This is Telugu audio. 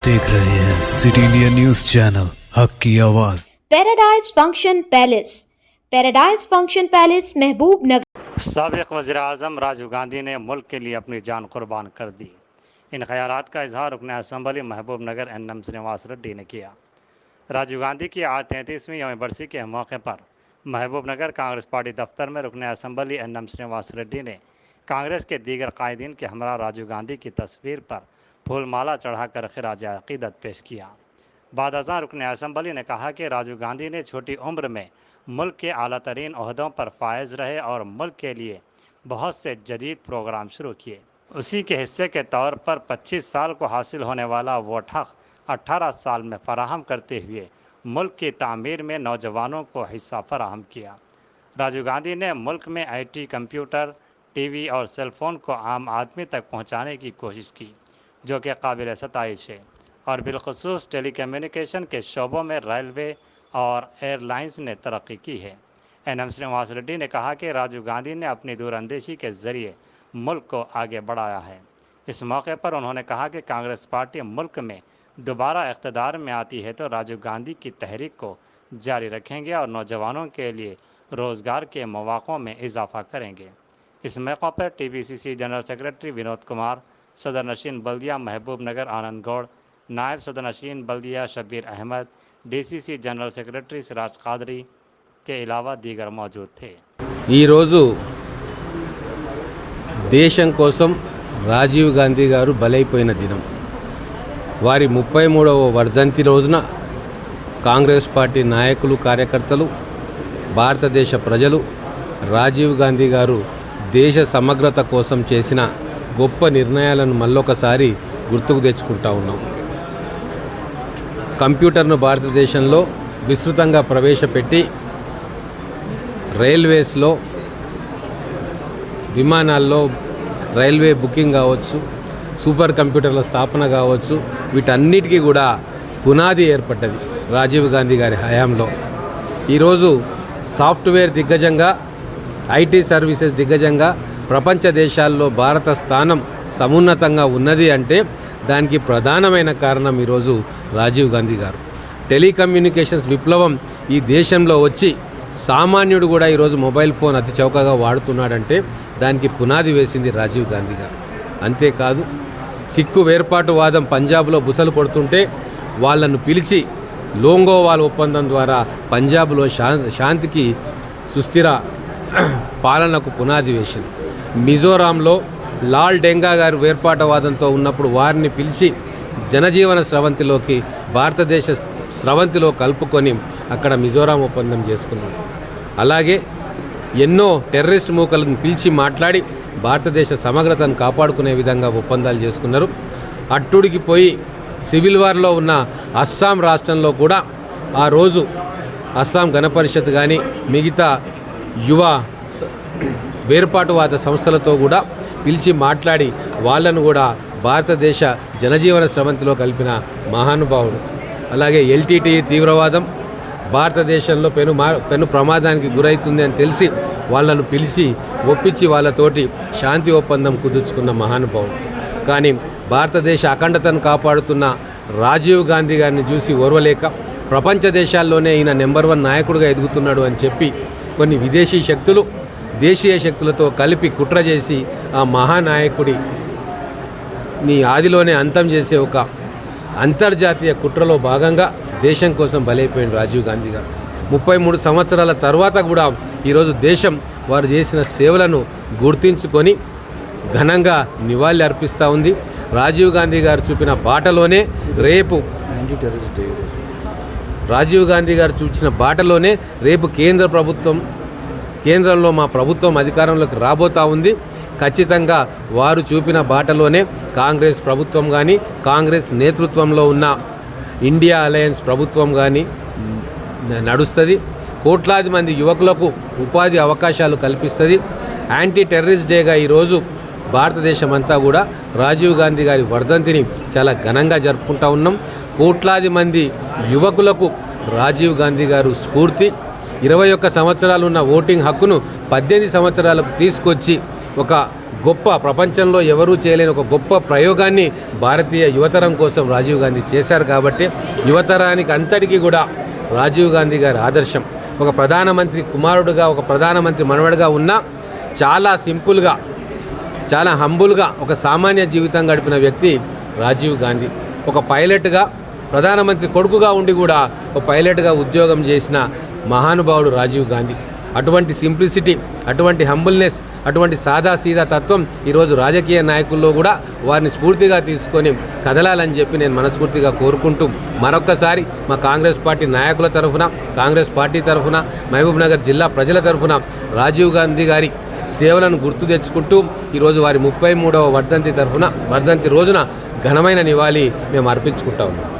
देख रहे हैं सिटी इंडिया न्यूज चैनल हक की आवाज। पैराडाइज फंक्शन पैलेस महबूब नगर। साबिक़ वज़ीर-ए-आज़म राजीव गांधी ने मुल्क के लिए अपनी जान कुर्बान कर दी। इन ख़यालात का इजहार रुकन असम्बली महबूब नगर एन.एम. श्रीनिवास रेड्डी ने किया। राजीव गांधी की आज 33वीं यौम बरसी के मौके पर महबूब नगर कांग्रेस पार्टी दफ्तर में रुकन असम्बली एन.एम. श्रीनिवास रेड्डी ने कांग्रेस के दीगर कायदीन के हमरा राजीव गांधी की तस्वीर पर फूलमाला चढ़ाकर खिराज अक़ीदत पेश किया। बाद अज़ां रुकन असम्बली ने कहा कि राजीव गांधी ने छोटी उम्र में मुल्क के आला तरीन ओहदों पर फायज रहे और मुल्क के लिए बहुत से जदीद प्रोग्राम शुरू किए। उसी के हिस्से के तौर पर 25 साल को हासिल होने वाला वोट हक़ 18 साल में फ़राहम करते हुए मुल्क की तामीर में नौजवानों को हिस्सा फ़राहम किया। राजीव गांधी ने मुल्क में IT, कंप्यूटर, TV और सेलफ़ोन को आम आदमी तक पहुँचाने की कोशिश की, जो कि काबिल सताइश है। और बिलखसूस टेलीकम्युनिकेशन के शोबों में रेलवे और एयरलाइंस ने तरक्की की है। एन.एम. श्रीनिवास रेड्डी ने कहा कि राजीव गांधी ने अपनी दूरअंदेशी के ज़रिए मुल्क को आगे बढ़ाया है। इस मौके पर उन्होंने कहा कि कांग्रेस पार्टी मुल्क में दोबारा इक़्तिदार में आती है तो राजीव गांधी की तहरीक को जारी रखेंगे और नौजवानों के लिए रोज़गार के मौक़ों में इजाफ़ा करेंगे। इस मौके पर TPCC general secretary Vinod Kumar, सदर नशीन बल्दिया महबूब नगर आनंद गौड़, नायब सदर नशीन बल्दिया Shabbir Ahmed, DCC general secretary Siraj Qadri के अलावा दीगर मौजूद थे। ఈ రోజు దేశం కోసం రాజీవ్ గాంధీ గారు బలైపోయిన దినం. వారి 33వ వర్ధంతి రోజున కాంగ్రెస్ పార్టీ నాయకులు, కార్యకర్తలు, భారతదేశ ప్రజలు రాజీవ్ గాంధీ గారు దేశ సమగ్రత కోసం చేసిన గొప్ప నిర్ణయాలను మళ్ళొకసారి గుర్తుకు తెచ్చుకుంటా ఉన్నాం. కంప్యూటర్ను భారతదేశంలో విస్తృతంగా ప్రవేశపెట్టి రైల్వేస్లో, విమానాల్లో రైల్వే బుకింగ్ కావచ్చు, సూపర్ కంప్యూటర్ల స్థాపన కావచ్చు, వీటన్నిటికీ కూడా పునాది ఏర్పడ్డది రాజీవ్ గాంధీ గారి హయాంలో. ఈరోజు సాఫ్ట్వేర్ దిగ్గజంగా, IT సర్వీసెస్ దిగ్గజంగా ప్రపంచ దేశాల్లో భారత స్థానం సమున్నతంగా ఉన్నది అంటే దానికి ప్రధానమైన కారణం ఈరోజు రాజీవ్ గాంధీ గారు. టెలికమ్యూనికేషన్స్ విప్లవం ఈ దేశంలో వచ్చి సామాన్యుడు కూడా ఈరోజు మొబైల్ ఫోన్ అతి చౌకగా వాడుతున్నాడంటే దానికి పునాది వేసింది రాజీవ్ గాంధీ గారు. అంతేకాదు, సిక్కు వేర్పాటువాదం పంజాబ్లో బుసలు కొడుతుంటే వాళ్ళను పిలిచి లోంగోవాల్ ఒప్పందం ద్వారా పంజాబ్లో శాంతికి, సుస్థిర పాలనకు పునాది వేసింది. మిజోరాంలో లాల్ డెంగా గారు వేర్పాటువాదంతో ఉన్నప్పుడు వారిని పిలిచి జనజీవన స్రవంతిలోకి, భారతదేశ స్రవంతిలో కలుపుకొని అక్కడ మిజోరాం ఒప్పందం చేసుకున్నారు. అలాగే ఎన్నో టెర్రరిస్ట్ మూకలను పిలిచి మాట్లాడి భారతదేశ సమగ్రతను కాపాడుకునే విధంగా ఒప్పందాలు చేసుకున్నారు. అట్టుడికి పోయి సివిల్ వార్లో ఉన్న అస్సాం రాష్ట్రంలో కూడా ఆ రోజు అస్సాం గణపరిషత్ కానీ మిగతా యువ వేర్పాటువాద సంస్థలతో కూడా పిలిచి మాట్లాడి వాళ్ళను కూడా భారతదేశ జనజీవన స్రవంతిలో కలిపిన మహానుభావుడు. అలాగే LTTE తీవ్రవాదం భారతదేశంలో పెను ప్రమాదానికి గురవుతుంది అని తెలిసి వాళ్ళను పిలిచి ఒప్పించి వాళ్ళతోటి శాంతి ఒప్పందం కుదుర్చుకున్న మహానుభావుడు. కానీ భారతదేశ అఖండతను కాపాడుతున్న రాజీవ్ గాంధీ గారిని చూసి ఓర్వలేక ప్రపంచ దేశాల్లోనే ఈయన నెంబర్ 1 నాయకుడిగా ఎదుగుతున్నాడు అని చెప్పి కొన్ని విదేశీ శక్తులు దేశీయ శక్తులతో కలిపి కుట్ర చేసి ఆ మహానాయకుడిని ఆదిలోనే అంతం చేసే ఒక అంతర్జాతీయ కుట్రలో భాగంగా దేశం కోసం బలైపోయిన రాజీవ్ గాంధీ గారు 33 సంవత్సరాల తర్వాత కూడా ఈరోజు దేశం వారు చేసిన సేవలను గుర్తించుకొని ఘనంగా నివాళి అర్పిస్తూ ఉంది. రాజీవ్ గాంధీ గారు చూపిన బాటలోనే రేపు కేంద్రంలో మా ప్రభుత్వం అధికారంలోకి రాబోతూ ఉంది. ఖచ్చితంగా వారు చూపిన బాటలోనే కాంగ్రెస్ ప్రభుత్వం కానీ, కాంగ్రెస్ నేతృత్వంలో ఉన్న ఇండియా అలయన్స్ ప్రభుత్వం కానీ నడుస్తుంది. కోట్లాది మంది యువకులకు ఉపాధి అవకాశాలు కల్పిస్తుంది. యాంటీ టెర్రరిస్ట్ డేగా ఈరోజు భారతదేశం అంతా కూడా రాజీవ్ గాంధీ గారి వర్ధంతిని చాలా ఘనంగా జరుపుకుంటూ ఉన్నాం. కోట్లాది మంది యువకులకు రాజీవ్ గాంధీ గారు స్ఫూర్తి. 21 సంవత్సరాలు ఉన్న ఓటింగ్ హక్కును 18 సంవత్సరాలకు తీసుకొచ్చి ఒక గొప్ప ప్రపంచంలో ఎవరూ చేయలేని ఒక గొప్ప ప్రయోగాన్ని భారతీయ యువతరం కోసం రాజీవ్ గాంధీ చేశారు. కాబట్టి యువతరానికి అంతటికీ కూడా రాజీవ్ గాంధీ గారి ఆదర్శం. ఒక ప్రధానమంత్రి కుమారుడుగా, ఒక ప్రధానమంత్రి మనవడుగా ఉన్న చాలా సింపుల్గా, చాలా హంబుల్గా ఒక సామాన్య జీవితం గడిపిన వ్యక్తి రాజీవ్ గాంధీ. ఒక పైలట్గా, ప్రధానమంత్రి కొడుకుగా ఉండి కూడా ఒక పైలట్గా ఉద్యోగం చేసిన మహానుభావుడు రాజీవ్ గాంధీ. అటువంటి సింప్లిసిటీ, అటువంటి హంబుల్నెస్, అటువంటి సాదాసీదా తత్వం ఈరోజు రాజకీయ నాయకుల్లో కూడా వారిని స్ఫూర్తిగా తీసుకొని కదలాలని చెప్పి నేను మనస్ఫూర్తిగా కోరుకుంటూ మరొక్కసారి మా కాంగ్రెస్ పార్టీ నాయకుల తరఫున, కాంగ్రెస్ పార్టీ తరఫున, మహబూబ్ నగర్ జిల్లా ప్రజల తరఫున రాజీవ్ గాంధీ గారి సేవలను గుర్తు తెచ్చుకుంటూ ఈరోజు వారి 33వ వర్ధంతి రోజున ఘనమైన నివాళి మేము అర్పించుకుంటా ఉన్నాం.